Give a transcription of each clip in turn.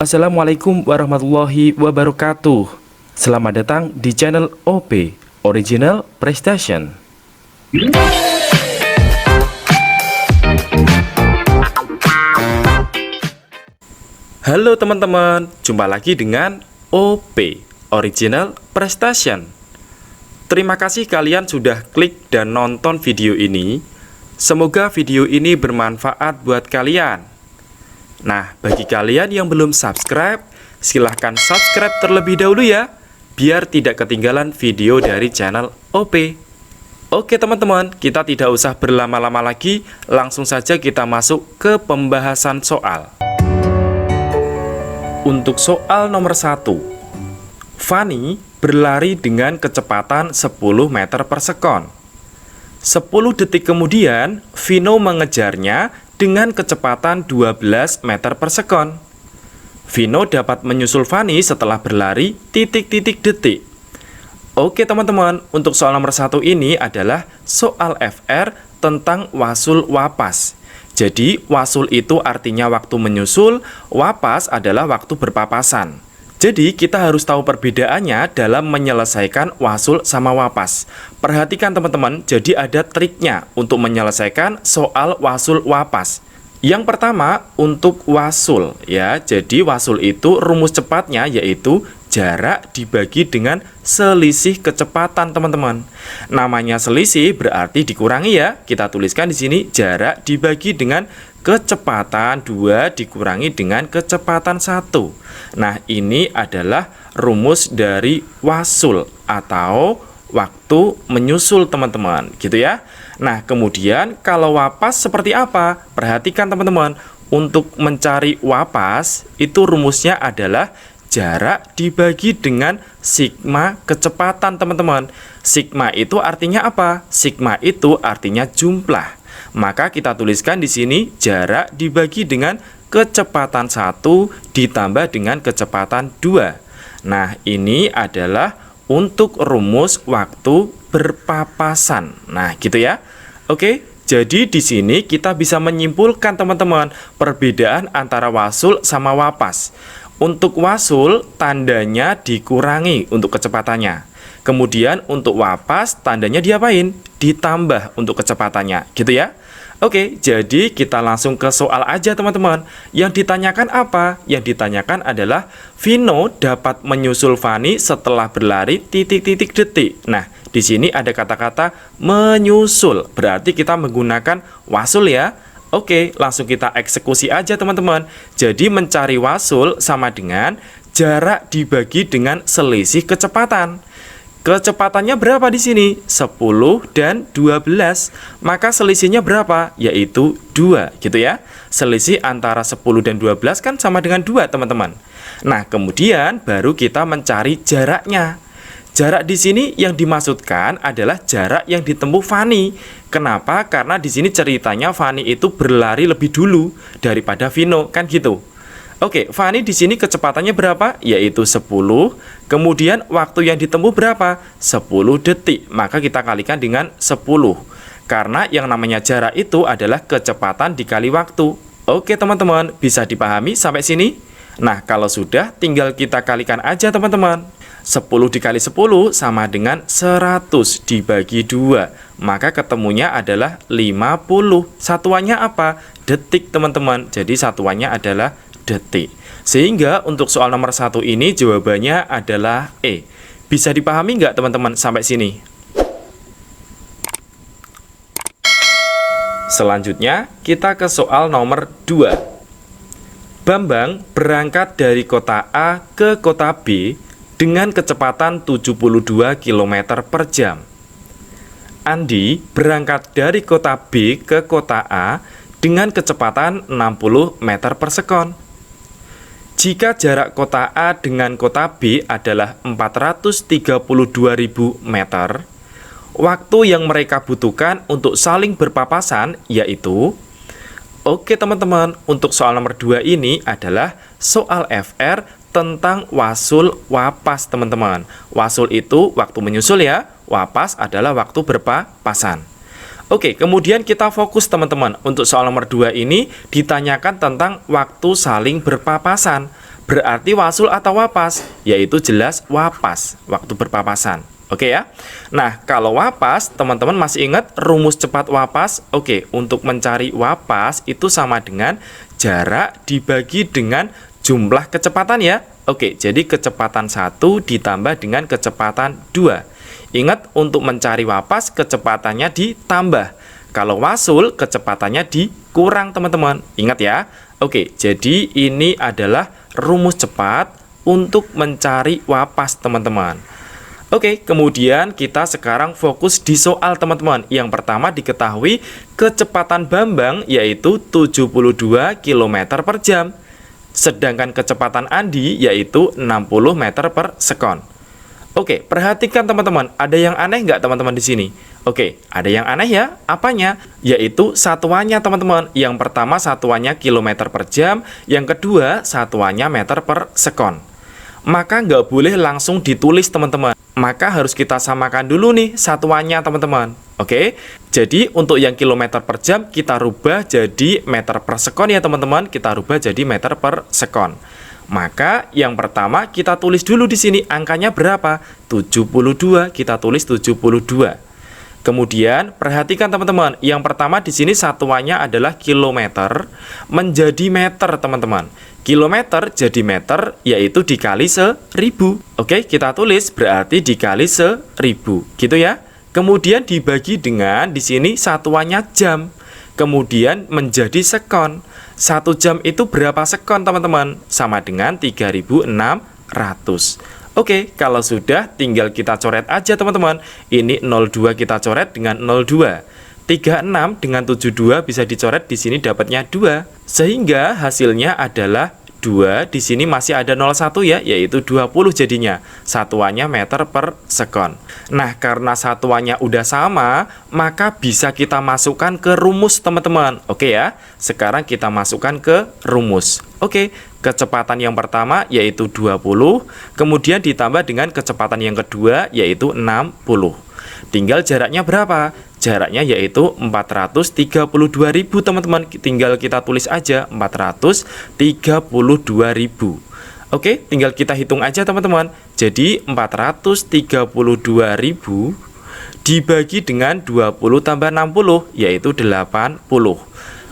Assalamualaikum warahmatullahi wabarakatuh. Selamat datang di channel OP Original Prestation. Halo teman-teman, jumpa lagi dengan OP Original Prestation. Terima kasih kalian sudah klik dan nonton video ini. Semoga video ini bermanfaat buat kalian. Nah, bagi kalian yang belum subscribe, silahkan subscribe terlebih dahulu ya, biar tidak ketinggalan video dari channel OP. Oke teman-teman, kita tidak usah berlama-lama lagi, langsung saja kita masuk ke pembahasan soal. Untuk soal nomor 1, Fanny berlari dengan kecepatan 10 meter per sekon. 10 detik kemudian, Vino mengejarnya dengan kecepatan 12 meter per sekon. Vino dapat menyusul Fanny setelah berlari titik-titik detik. Oke teman-teman, untuk soal nomor 1 ini adalah soal FR tentang wasul wapas. Jadi, wasul itu artinya waktu menyusul, wapas adalah waktu berpapasan. Jadi, kita harus tahu perbedaannya dalam menyelesaikan wasul sama wapas. Perhatikan teman-teman, jadi ada triknya untuk menyelesaikan soal wasul wapas. Yang pertama, untuk wasul ya. Jadi, wasul itu rumus cepatnya yaitu jarak dibagi dengan selisih kecepatan, teman-teman. Namanya selisih berarti dikurangi ya. Kita tuliskan di sini jarak dibagi dengan kecepatan 2 dikurangi dengan kecepatan 1. Nah, ini adalah rumus dari wasul atau waktu menyusul, teman-teman, gitu ya. Nah, kemudian kalau wapas seperti apa? Perhatikan teman-teman, untuk mencari wapas itu rumusnya adalah jarak dibagi dengan sigma kecepatan, teman-teman. Sigma itu artinya apa? Sigma itu artinya jumlah. Maka kita tuliskan di sini jarak dibagi dengan kecepatan 1 ditambah dengan kecepatan 2. Nah, ini adalah untuk rumus waktu berpapasan. Nah, gitu ya. Oke, jadi di sini kita bisa menyimpulkan teman-teman perbedaan antara wasul sama wapas. Untuk wasul tandanya dikurangi untuk kecepatannya. Kemudian untuk wapas tandanya diapain? Ditambah untuk kecepatannya, gitu ya. Oke, jadi kita langsung ke soal aja teman-teman. Yang ditanyakan apa? Yang ditanyakan adalah Vino dapat menyusul Fanny setelah berlari titik-titik detik. Nah, di sini ada kata-kata menyusul. Berarti kita menggunakan wasul ya. Oke, langsung kita eksekusi aja teman-teman. Jadi mencari wasul sama dengan jarak dibagi dengan selisih kecepatan. Kecepatannya berapa di sini? 10 dan 12. Maka selisihnya berapa? Yaitu 2, gitu ya. Selisih antara 10 dan 12 kan sama dengan 2, teman-teman. Nah, kemudian baru kita mencari jaraknya. Jarak di sini yang dimaksudkan adalah jarak yang ditempuh Fanny. Kenapa? Karena di sini ceritanya Fanny itu berlari lebih dulu daripada Vino, kan gitu. Oke, Fanny di sini kecepatannya berapa? Yaitu 10. Kemudian waktu yang ditempuh berapa? 10 detik. Maka kita kalikan dengan 10. Karena yang namanya jarak itu adalah kecepatan dikali waktu. Oke teman-teman, bisa dipahami sampai sini? Nah, kalau sudah tinggal kita kalikan aja teman-teman. 10 dikali 10 sama dengan 100 dibagi 2. Maka ketemunya adalah 50. Satuannya apa? Detik teman-teman. Jadi satuannya adalah detik. Sehingga untuk soal nomor 1 ini jawabannya adalah E. Bisa dipahami nggak teman-teman sampai sini? Selanjutnya kita ke soal nomor 2. Bambang berangkat dari kota A ke kota B dengan kecepatan 72 km per jam. Andi berangkat dari kota B ke kota A dengan kecepatan 60 meter per sekon. Jika jarak kota A dengan kota B adalah 432.000 meter, waktu yang mereka butuhkan untuk saling berpapasan yaitu... Oke teman-teman, untuk soal nomor 2 ini adalah soal FR tentang wasul wapas, teman-teman. Wasul itu waktu menyusul ya, wapas adalah waktu berpapasan. Oke, kemudian kita fokus teman-teman. Untuk soal nomor 2 ini ditanyakan tentang waktu saling berpapasan. Berarti wasul atau wapas? Yaitu jelas wapas, waktu berpapasan. Oke ya. Nah, kalau wapas, teman-teman masih ingat rumus cepat wapas? Oke, untuk mencari wapas itu sama dengan jarak dibagi dengan jumlah kecepatan ya. Oke, jadi kecepatan 1 ditambah dengan kecepatan 2. Ingat, untuk mencari wapas, kecepatannya ditambah. Kalau wasul, kecepatannya dikurang, teman-teman. Ingat ya. Oke, jadi ini adalah rumus cepat untuk mencari wapas, teman-teman. Oke, kemudian kita sekarang fokus di soal, teman-teman. Yang pertama diketahui kecepatan Bambang yaitu 72 km per jam. Sedangkan kecepatan Andi yaitu 60 meter per sekon. Oke, perhatikan teman-teman, ada yang aneh nggak teman-teman di sini? Oke, ada yang aneh ya, apanya? Yaitu satuannya teman-teman. Yang pertama satuannya kilometer per jam, yang kedua satuannya meter per sekon. Maka nggak boleh langsung ditulis teman-teman. Maka harus kita samakan dulu nih satuannya teman-teman. Oke, jadi untuk yang kilometer per jam kita rubah jadi meter per sekon ya teman-teman. Kita rubah jadi meter per sekon. Maka yang pertama kita tulis dulu di sini angkanya berapa? 72, kita tulis 72. Kemudian perhatikan teman-teman, yang pertama di sini satuannya adalah kilometer menjadi meter teman-teman. Kilometer jadi meter yaitu dikali 1000. Oke, kita tulis berarti dikali 1000, gitu ya. Kemudian dibagi dengan di sini satuannya jam. Kemudian menjadi sekon. 1 jam itu berapa sekon teman-teman? Sama dengan 3600. Oke, kalau sudah tinggal kita coret aja teman-teman. Ini 02 kita coret dengan 02. 36 dengan 72 bisa dicoret di sini dapatnya 2. Sehingga hasilnya adalah 2, di sini masih ada 01 ya, yaitu 20 jadinya. Satuannya meter per sekon. Nah, karena satuannya udah sama, maka bisa kita masukkan ke rumus teman-teman. Oke ya, sekarang kita masukkan ke rumus. Oke, kecepatan yang pertama yaitu 20, kemudian ditambah dengan kecepatan yang kedua yaitu 60. Tinggal jaraknya berapa? Jaraknya yaitu 432.000 teman-teman. Tinggal kita tulis aja 432.000. Oke, tinggal kita hitung aja teman-teman. Jadi 432.000 dibagi dengan 20 tambah 60 yaitu 80.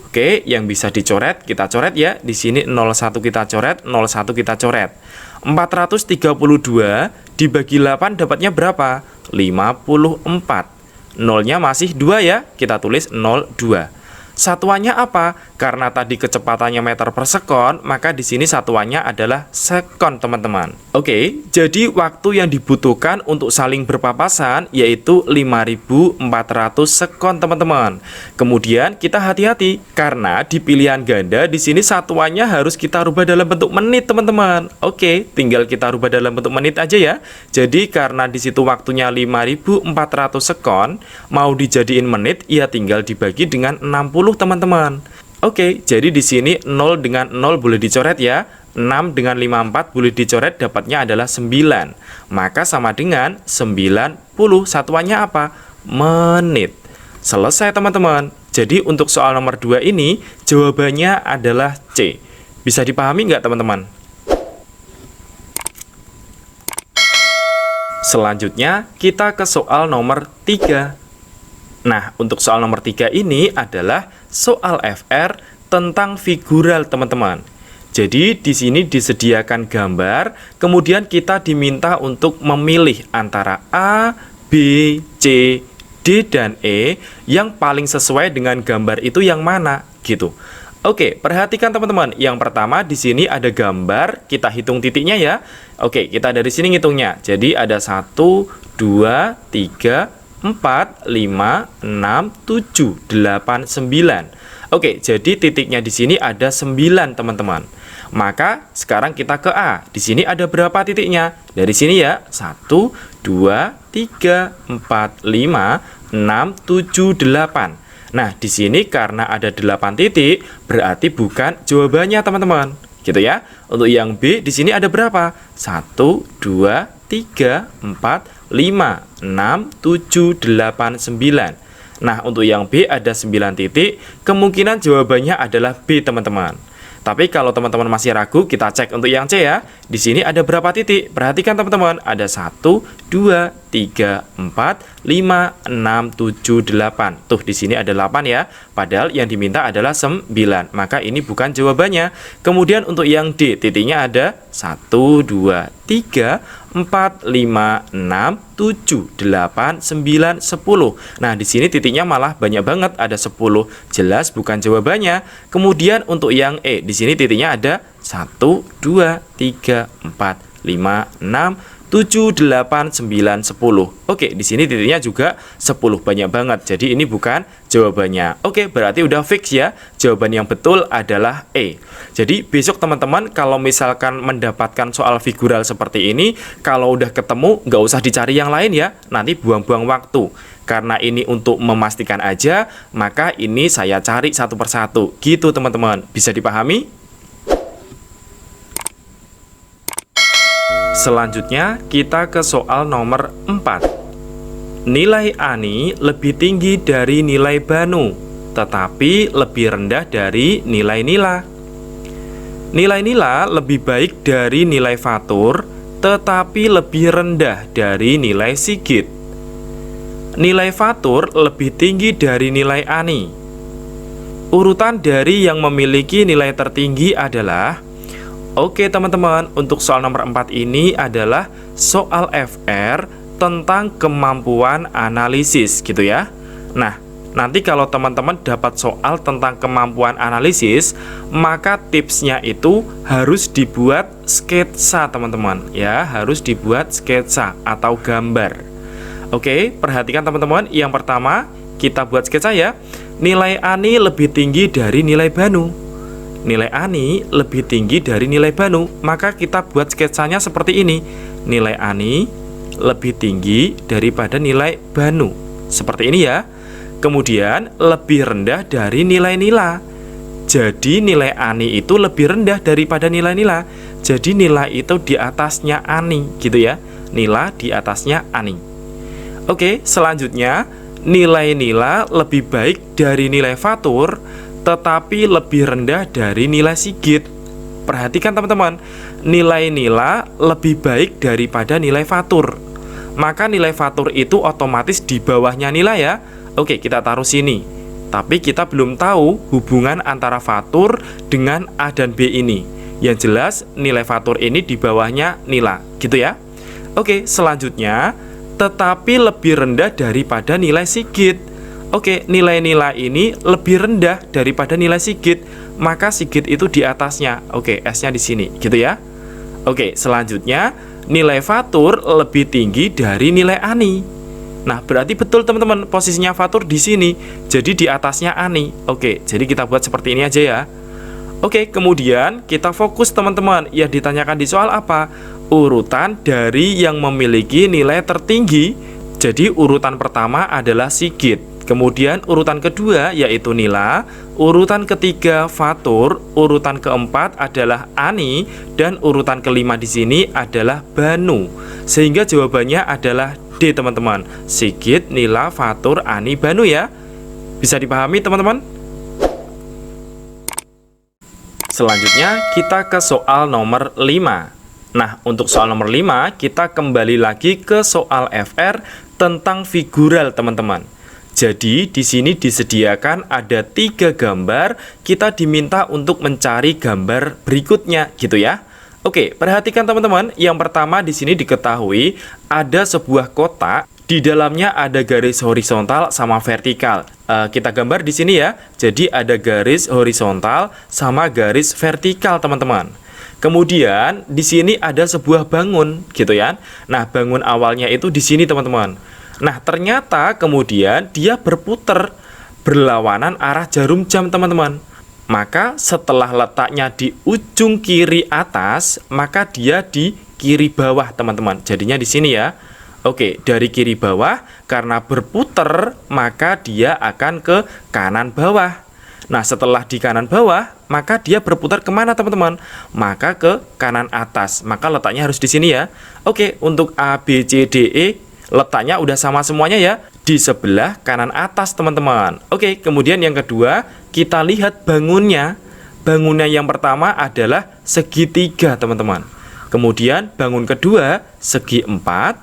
Oke, yang bisa dicoret kita coret ya. Di sini 01 kita coret, 01 kita coret. 432 dibagi 8 dapatnya berapa? 54. Nolnya masih 2 ya, kita tulis 02. Satuannya apa? Karena tadi kecepatannya meter per sekon, maka di sini satuannya adalah sekon, teman-teman. Oke, jadi waktu yang dibutuhkan untuk saling berpapasan yaitu 5400 sekon, teman-teman. Kemudian kita hati-hati karena di pilihan ganda di sini satuannya harus kita rubah dalam bentuk menit, teman-teman. Oke, tinggal kita rubah dalam bentuk menit aja ya. Jadi karena di situ waktunya 5400 sekon, mau dijadiin menit ya tinggal dibagi dengan 60, teman-teman. Oke, jadi di sini 0 dengan 0 boleh dicoret ya. 6 dengan 54 boleh dicoret, dapatnya adalah 9. Maka sama dengan 90. Satuannya apa? Menit. Selesai, teman-teman. Jadi untuk soal nomor 2 ini jawabannya adalah C. Bisa dipahami nggak, teman-teman? Selanjutnya kita ke soal nomor 3. Nah, untuk soal nomor 3 ini adalah soal FR tentang figural, teman-teman. Jadi di sini disediakan gambar, kemudian kita diminta untuk memilih antara A, B, C, D, dan E yang paling sesuai dengan gambar itu yang mana, gitu. Oke, perhatikan teman-teman. Yang pertama di sini ada gambar, kita hitung titiknya ya. Oke, kita dari sini ngitungnya. Jadi ada 1, 2, 3, 4, 5, 6, 7, 8, 9. Oke, jadi titiknya di sini ada 9, teman-teman. Maka sekarang kita ke A. Di sini ada berapa titiknya? Dari sini ya. 1, 2, 3, 4, 5, 6, 7, 8. Nah, di sini karena ada 8 titik, berarti bukan jawabannya, teman-teman. Gitu ya. Untuk yang B di sini ada berapa? 1, 2, 3, 4, 5, 6, 7, 8, 9. Nah, untuk yang B ada 9 titik, kemungkinan jawabannya adalah B, teman-teman. Tapi kalau teman-teman masih ragu, kita cek untuk yang C ya. Di sini ada berapa titik? Perhatikan teman-teman, ada 1, 2, 3, 4, 5, 6, 7, 8. Tuh, di sini ada 8 ya. Padahal yang diminta adalah 9. Maka ini bukan jawabannya. Kemudian untuk yang D, titiknya ada 1, 2, 3, 4, 5, 6, 7, 8, 9, 10. Nah, di sini titiknya malah banyak banget, ada 10. Jelas bukan jawabannya. Kemudian untuk yang E, di sini titiknya ada 1, 2, 3, 4, 5, 6, 7, 8, 9, 10. Oke, di sini titiknya juga 10, banyak banget. Jadi ini bukan jawabannya. Oke, berarti udah fix ya. Jawaban yang betul adalah E. Jadi besok teman-teman kalau misalkan mendapatkan soal figural seperti ini, kalau udah ketemu nggak usah dicari yang lain ya. Nanti buang-buang waktu. Karena ini untuk memastikan aja, maka ini saya cari satu persatu. Gitu teman-teman. Bisa dipahami? Selanjutnya kita ke soal nomor 4. Nilai Ani lebih tinggi dari nilai Banu, tetapi lebih rendah dari nilai Nila. Nilai Nila lebih baik dari nilai Fatur, tetapi lebih rendah dari nilai Sigit. Nilai Fatur lebih tinggi dari nilai Ani. Urutan dari yang memiliki nilai tertinggi adalah... Oke teman-teman, untuk soal nomor 4 ini adalah soal FR tentang kemampuan analisis gitu ya. Nah, nanti kalau teman-teman dapat soal tentang kemampuan analisis, maka tipsnya itu harus dibuat sketsa teman-teman ya, harus dibuat sketsa atau gambar. Oke, perhatikan teman-teman, yang pertama kita buat sketsa ya. Nilai Ani lebih tinggi dari nilai Banu. Nilai Ani lebih tinggi dari nilai Banu, maka kita buat sketsanya seperti ini. Nilai Ani lebih tinggi daripada nilai Banu, seperti ini ya. Kemudian lebih rendah dari nilai Nila. Jadi nilai Ani itu lebih rendah daripada nilai Nila. Jadi nilai itu di atasnya Ani gitu ya. Nila di atasnya Ani. Oke, selanjutnya nilai Nila lebih baik dari nilai Fatur, tetapi lebih rendah dari nilai Sigit. Perhatikan teman-teman, nilai Nila lebih baik daripada nilai Fatur. Maka nilai Fatur itu otomatis di bawahnya Nila ya. Oke, kita taruh sini. Tapi kita belum tahu hubungan antara Fatur dengan A dan B ini. Yang jelas nilai Fatur ini di bawahnya Nila, gitu ya. Oke, selanjutnya tetapi lebih rendah daripada nilai Sigit. Oke, nilai-nilai ini lebih rendah daripada nilai Sigit, maka Sigit itu di atasnya. Oke, S-nya di sini, gitu ya. Oke, selanjutnya nilai Fatur lebih tinggi dari nilai Ani. Nah, berarti betul teman-teman, posisinya Fatur di sini, jadi di atasnya Ani. Oke, jadi kita buat seperti ini aja ya. Oke, kemudian kita fokus teman-teman. Yang ditanyakan di soal apa? Urutan dari yang memiliki nilai tertinggi. Jadi urutan pertama adalah Sigit. Kemudian urutan kedua yaitu Nila, urutan ketiga Fatur, urutan keempat adalah Ani, dan urutan kelima di sini adalah Banu. Sehingga jawabannya adalah D teman-teman. Sigit, Nila, Fatur, Ani, Banu ya. Bisa dipahami teman-teman? Selanjutnya kita ke soal nomor 5. Nah, untuk soal nomor 5 kita kembali lagi ke soal FR tentang figural teman-teman. Jadi di sini disediakan ada 3 gambar, kita diminta untuk mencari gambar berikutnya gitu ya. Oke, perhatikan teman-teman. Yang pertama di sini diketahui ada sebuah kotak, di dalamnya ada garis horizontal sama vertikal. Kita gambar di sini ya. Jadi ada garis horizontal sama garis vertikal teman-teman. Kemudian di sini ada sebuah bangun gitu ya. Nah, bangun awalnya itu di sini teman-teman. Nah, ternyata kemudian dia berputar berlawanan arah jarum jam teman-teman. Maka setelah letaknya di ujung kiri atas, maka dia di kiri bawah teman-teman. Jadinya di sini ya. Oke, dari kiri bawah karena berputar, maka dia akan ke kanan bawah. Nah, setelah di kanan bawah, maka dia berputar kemana teman-teman? Maka ke kanan atas. Maka letaknya harus di sini ya. Oke, untuk A, B, C, D, E letaknya udah sama semuanya ya, di sebelah kanan atas teman-teman. Oke, kemudian yang kedua kita lihat bangunnya. bangunan yang pertama adalah segitiga, teman-teman. Kemudian bangun kedua segi 4,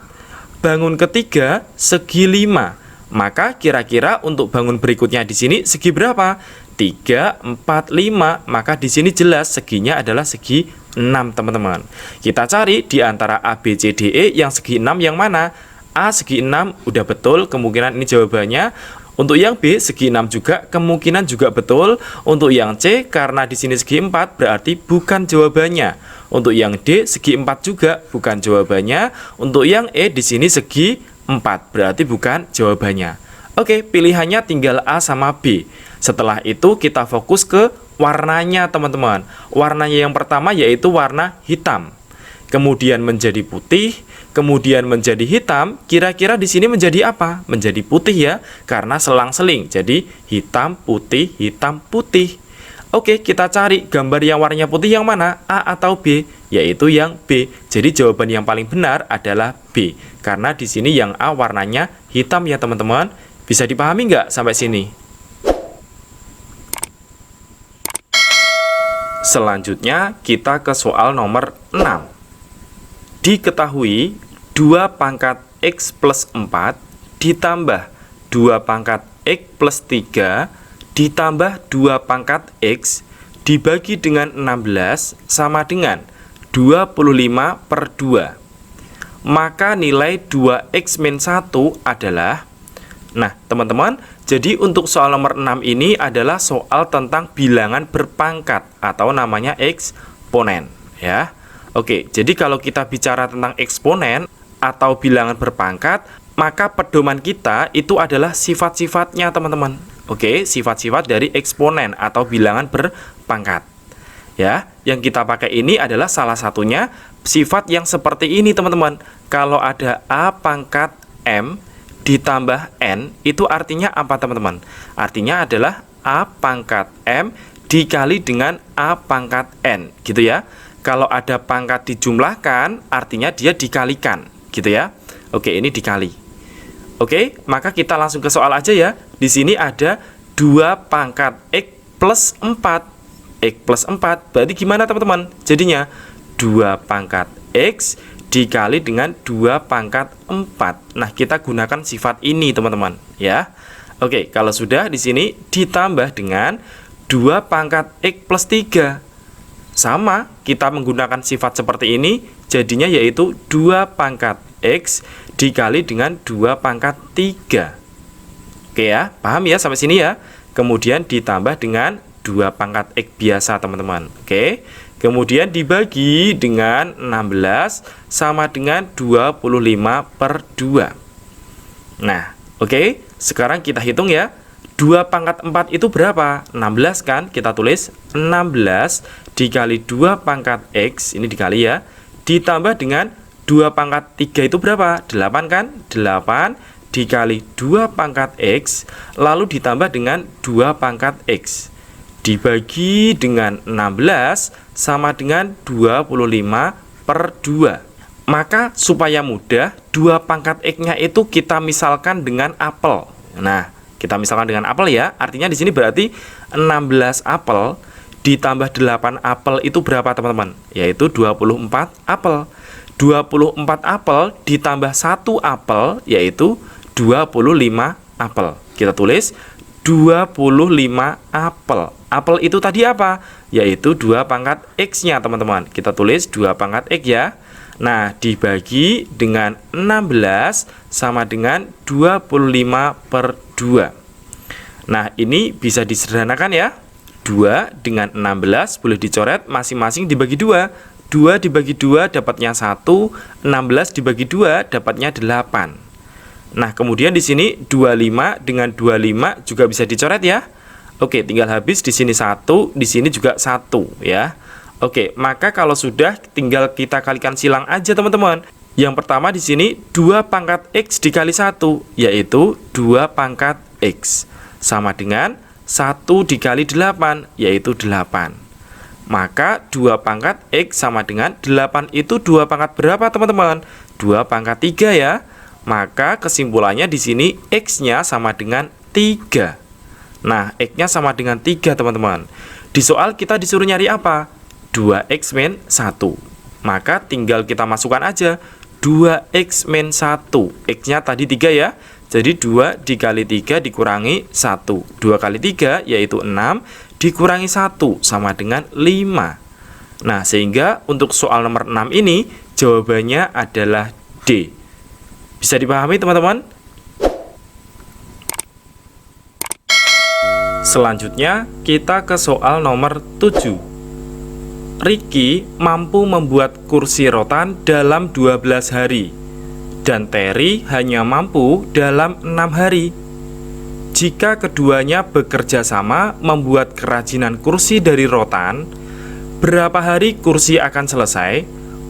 bangun ketiga segi 5. Maka kira-kira untuk bangun berikutnya di sini segi berapa? 3, 4, 5. Maka di sini jelas seginya adalah segi 6, teman-teman. Kita cari di antara A, B, C, D, E yang segi 6 yang mana? A segi 6 udah betul, kemungkinan ini jawabannya. Untuk yang B segi 6 juga kemungkinan juga betul. Untuk yang C karena di sini segi 4 berarti bukan jawabannya. Untuk yang D segi 4 juga bukan jawabannya. Untuk yang E di sini segi 4 berarti bukan jawabannya. Oke, pilihannya tinggal A sama B. Setelah itu kita fokus ke warnanya, teman-teman. Warnanya yang pertama yaitu warna hitam. Kemudian menjadi putih, kemudian menjadi hitam. Kira-kira di sini menjadi apa? Menjadi putih ya, karena selang-seling. Jadi hitam, putih, hitam, putih. Oke, kita cari gambar yang warnanya putih yang mana? A atau B? Yaitu yang B. Jadi jawaban yang paling benar adalah B. Karena di sini yang A warnanya hitam ya, teman-teman. Bisa dipahami nggak sampai sini? Selanjutnya kita ke soal nomor 6. Diketahui 2 pangkat X plus 4 ditambah 2 pangkat X plus 3 ditambah 2 pangkat X dibagi dengan 16 sama dengan 25/2. Maka nilai 2X min 1 adalah... Nah, teman-teman, jadi untuk soal nomor 6 ini adalah soal tentang bilangan berpangkat atau namanya eksponen, ya. Oke, jadi kalau kita bicara tentang eksponen atau bilangan berpangkat, maka pedoman kita itu adalah sifat-sifatnya, teman-teman. Oke, sifat-sifat dari eksponen atau bilangan berpangkat. Ya, yang kita pakai ini adalah salah satunya sifat yang seperti ini, teman-teman. Kalau ada A pangkat M ditambah N, itu artinya apa, teman-teman? Artinya adalah A pangkat M dikali dengan A pangkat N, gitu ya. Kalau ada pangkat dijumlahkan, artinya dia dikalikan, gitu ya. Oke, ini dikali. Oke, maka kita langsung ke soal aja ya. Di sini ada 2 pangkat X plus 4. X plus 4, berarti gimana, teman-teman? Jadinya 2 pangkat X dikali dengan 2 pangkat 4. Nah, kita gunakan sifat ini, teman-teman, ya. Oke, kalau sudah di sini ditambah dengan 2 pangkat X plus 3. Sama, kita menggunakan sifat seperti ini, jadinya yaitu 2 pangkat X dikali dengan 2 pangkat 3. Oke ya, paham ya sampai sini ya? Kemudian ditambah dengan 2 pangkat X biasa, teman-teman. Oke, kemudian dibagi dengan 16 sama dengan 25/2. Nah, oke, sekarang kita hitung ya. 2 pangkat 4 itu berapa? 16 kan? Kita tulis 16 dikali 2 pangkat X, ini dikali ya, ditambah dengan 2 pangkat 3 itu berapa? 8 kan? 8 dikali 2 pangkat X, lalu ditambah dengan 2 pangkat X. Dibagi dengan 16 sama dengan 25/2. Maka supaya mudah, 2 pangkat X-nya itu kita misalkan dengan apel. Nah, kita misalkan dengan apel ya, artinya di sini berarti 16 apel ditambah 8 apel itu berapa, teman-teman? Yaitu 24 apel. 24 apel ditambah 1 apel yaitu 25 apel. Kita tulis 25 apel. Apel itu tadi apa? Yaitu 2 pangkat X-nya, teman-teman. Kita tulis 2 pangkat X ya. Nah, dibagi dengan 16 sama dengan 25/2. Nah, ini bisa disederhanakan ya. 2 dengan 16 boleh dicoret, masing-masing dibagi 2. 2 dibagi 2 dapatnya 1, 16 dibagi 2 dapatnya 8. Nah, kemudian di sini 25 dengan 25 juga bisa dicoret ya. Oke, tinggal habis di sini 1, di sini juga 1 ya. Oke, maka kalau sudah tinggal kita kalikan silang aja, teman-teman. Yang pertama di sini 2 pangkat X dikali 1 yaitu 2 pangkat X sama dengan 1 dikali 8 yaitu 8. Maka 2 pangkat X sama dengan 8 itu 2 pangkat berapa, teman-teman? 2 pangkat 3 ya. Maka kesimpulannya di sini X-nya sama dengan 3. Nah, X-nya sama dengan 3, teman-teman. Di soal kita disuruh nyari apa? 2x min 1. Maka tinggal kita masukkan aja 2x min 1. X-nya tadi 3 ya. Jadi 2 dikali 3 dikurangi 1. 2 kali 3 yaitu 6 dikurangi 1 sama dengan 5. Nah, sehingga untuk soal nomor 6 ini jawabannya adalah D. Bisa dipahami teman-teman? Selanjutnya kita ke soal nomor 7. Ricky mampu membuat kursi rotan dalam 12 hari dan Terry hanya mampu dalam 6 hari. Jika keduanya bekerja sama membuat kerajinan kursi dari rotan, berapa hari kursi akan selesai?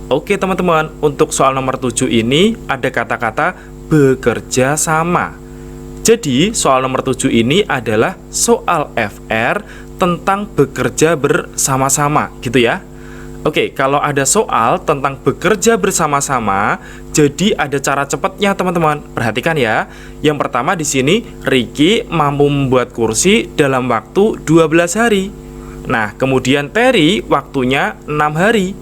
Oke teman-teman, untuk soal nomor 7 ini ada kata-kata bekerja sama. Jadi soal nomor 7 ini adalah soal FR tentang bekerja bersama-sama gitu ya. Oke, kalau ada soal tentang bekerja bersama-sama, jadi ada cara cepatnya teman-teman. Perhatikan ya. Yang pertama di sini Ricky mampu membuat kursi dalam waktu 12 hari. Nah, kemudian Terry waktunya 6 hari.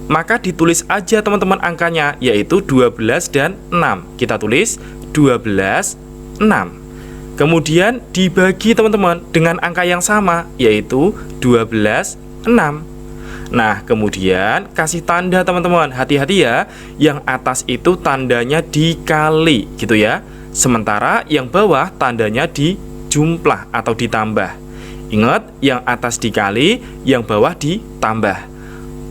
Maka ditulis aja teman-teman angkanya, yaitu 12 dan 6. Kita tulis 12, 6. Kemudian dibagi teman-teman dengan angka yang sama, yaitu 12, 6. Nah, kemudian kasih tanda teman-teman. Hati-hati ya, yang atas itu tandanya dikali gitu ya. Sementara yang bawah tandanya dijumlah atau ditambah. Ingat, yang atas dikali, yang bawah ditambah.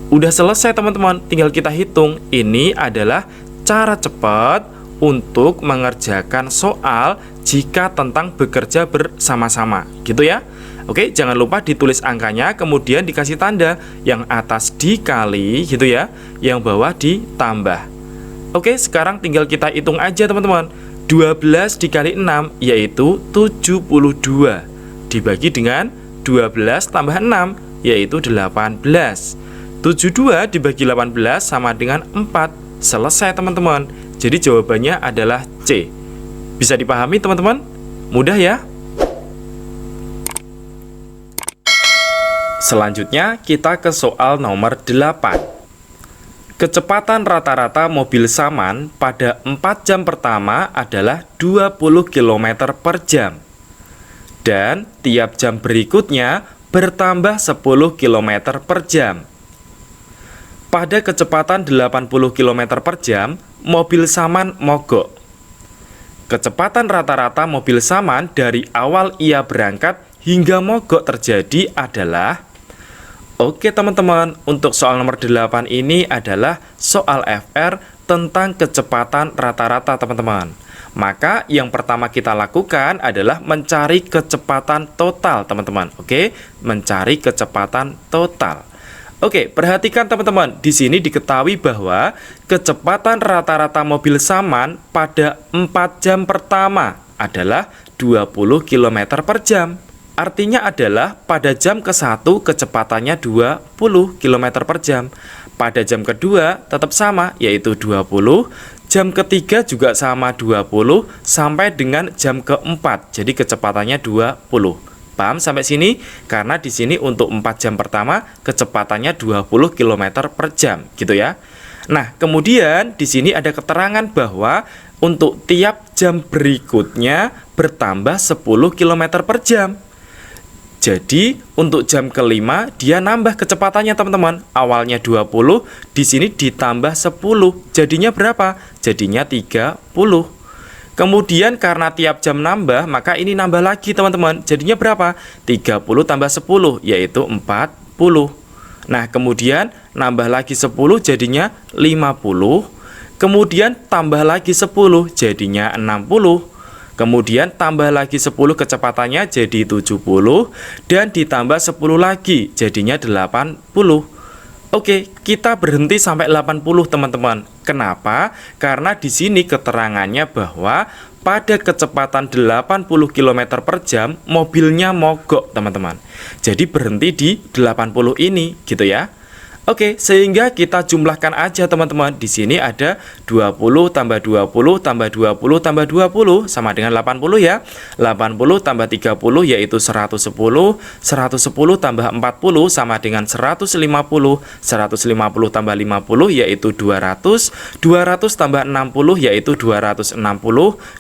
Udah selesai teman-teman, tinggal kita hitung. Ini adalah cara cepat untuk mengerjakan soal jika tentang bekerja bersama-sama gitu ya. Oke, jangan lupa ditulis angkanya, kemudian dikasih tanda. Yang atas dikali gitu ya, yang bawah ditambah. Oke, sekarang tinggal kita hitung aja teman-teman. 12 dikali 6 yaitu 72. Dibagi dengan 12 tambah 6 yaitu 18. 72 dibagi 18 sama dengan 4. Selesai teman-teman. Jadi jawabannya adalah C. Bisa dipahami teman-teman? Mudah ya? Selanjutnya kita ke soal nomor 8. Kecepatan rata-rata mobil Saman pada 4 jam pertama adalah 20 km per jam. Dan tiap jam berikutnya bertambah 10 km per jam. Pada kecepatan 80 km per jam, mobil Saman mogok. Kecepatan rata-rata mobil Saman dari awal ia berangkat hingga mogok terjadi adalah... Oke teman-teman, untuk soal nomor 8 ini adalah soal FR tentang kecepatan rata-rata teman-teman. Maka yang pertama kita lakukan adalah mencari kecepatan total teman-teman. Oke, mencari kecepatan total. Oke, perhatikan teman-teman, di sini diketahui bahwa kecepatan rata-rata mobil Saman pada 4 jam pertama adalah 20 km per jam. Artinya adalah pada jam ke-1 kecepatannya 20 km per jam. Pada jam kedua tetap sama, yaitu 20. Jam ketiga juga sama 20 sampai dengan jam keempat. Jadi kecepatannya 20. Paham sampai sini? Karena di sini untuk 4 jam pertama kecepatannya 20 km per jam, gitu ya. Nah, kemudian di sini ada keterangan bahwa untuk tiap jam berikutnya bertambah 10 km per jam. Jadi, untuk jam kelima dia nambah kecepatannya teman-teman. Awalnya 20, di sini ditambah 10. Jadinya berapa? Jadinya 30. Kemudian karena tiap jam nambah, maka ini nambah lagi teman-teman. Jadinya berapa? 30 tambah 10, yaitu 40. Nah, kemudian nambah lagi 10, jadinya 50. Kemudian tambah lagi 10, jadinya 60. Kemudian tambah lagi 10 kecepatannya jadi 70. Dan ditambah 10 lagi, jadinya 80. Oke, kita berhenti sampai 80 teman-teman. Kenapa? Karena di sini keterangannya bahwa pada kecepatan 80 km per jam mobilnya mogok teman-teman. Jadi berhenti di 80 ini gitu ya. Oke, sehingga kita jumlahkan aja teman-teman. Di sini ada 20 tambah 20 tambah 20 tambah 20 sama dengan 80 ya. 80 tambah 30 yaitu 110. 110 tambah 40 sama dengan 150. 150 tambah 50 yaitu 200. 200 tambah 60 yaitu 260.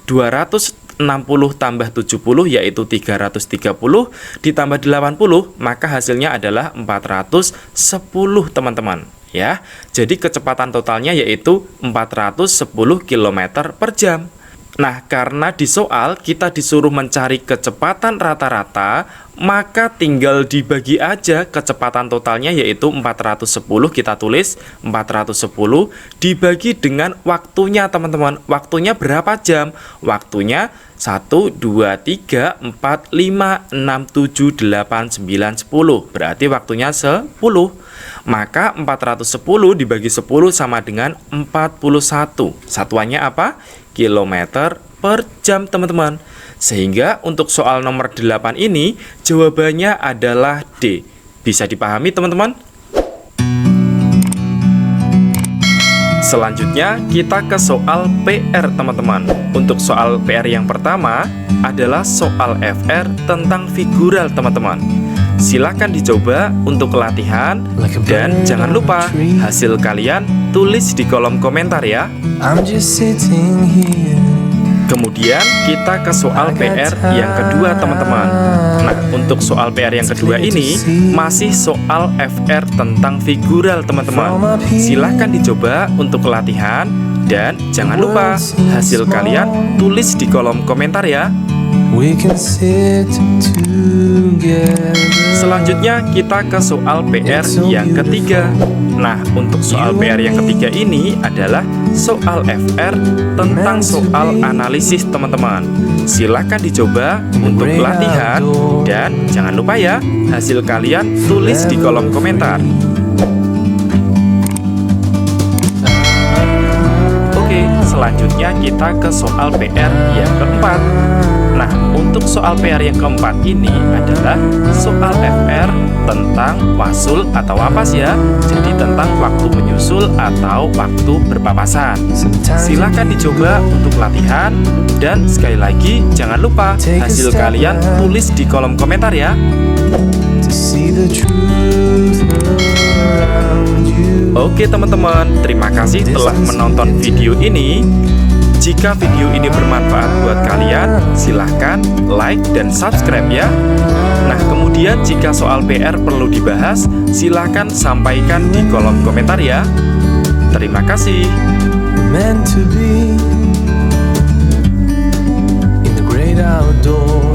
260 tambah 70 yaitu 330 ditambah 80, maka hasilnya adalah 410 teman-teman ya. Jadi kecepatan totalnya yaitu 410 km per jam. Nah, karena di soal kita disuruh mencari kecepatan rata-rata, maka tinggal dibagi aja kecepatan totalnya yaitu 410, kita tulis 410 dibagi dengan waktunya teman-teman. Waktunya berapa jam? Waktunya 1, 2, 3, 4, 5, 6, 7, 8, 9, 10. Berarti waktunya 10. Maka 410 dibagi 10 sama dengan 41. Satuannya apa? Kilometer per jam teman-teman. Sehingga untuk soal nomor 8 ini jawabannya adalah D. Bisa dipahami teman-teman? Selanjutnya kita ke soal PR teman-teman. Untuk soal PR yang pertama adalah soal FR tentang figural teman-teman. Silahkan dicoba untuk latihan dan jangan lupa hasil kalian tulis di kolom komentar ya. Kemudian kita ke soal PR yang kedua teman-teman. Nah, untuk soal PR yang kedua ini masih soal FR tentang figural teman-teman. Silahkan dicoba untuk latihan dan jangan lupa hasil kalian tulis di kolom komentar ya. Selanjutnya kita ke soal PR yang ketiga. Nah, untuk soal PR yang ketiga ini adalah soal FR tentang soal analisis teman-teman. Silahkan dicoba untuk latihan dan jangan lupa ya hasil kalian tulis di kolom komentar. Oke, selanjutnya kita ke soal PR yang keempat. Nah, untuk soal PR yang keempat ini adalah soal FR tentang wasul atau wapas ya. Jadi tentang waktu menyusul atau waktu berpapasan. Silakan dicoba untuk latihan dan sekali lagi jangan lupa hasil kalian tulis di kolom komentar ya. Oke teman-teman, terima kasih telah menonton video ini. Jika video ini bermanfaat buat kalian, silahkan like dan subscribe ya. Nah, kemudian jika soal PR perlu dibahas, silahkan sampaikan di kolom komentar ya. Terima kasih. Meant to be in the great outdoors.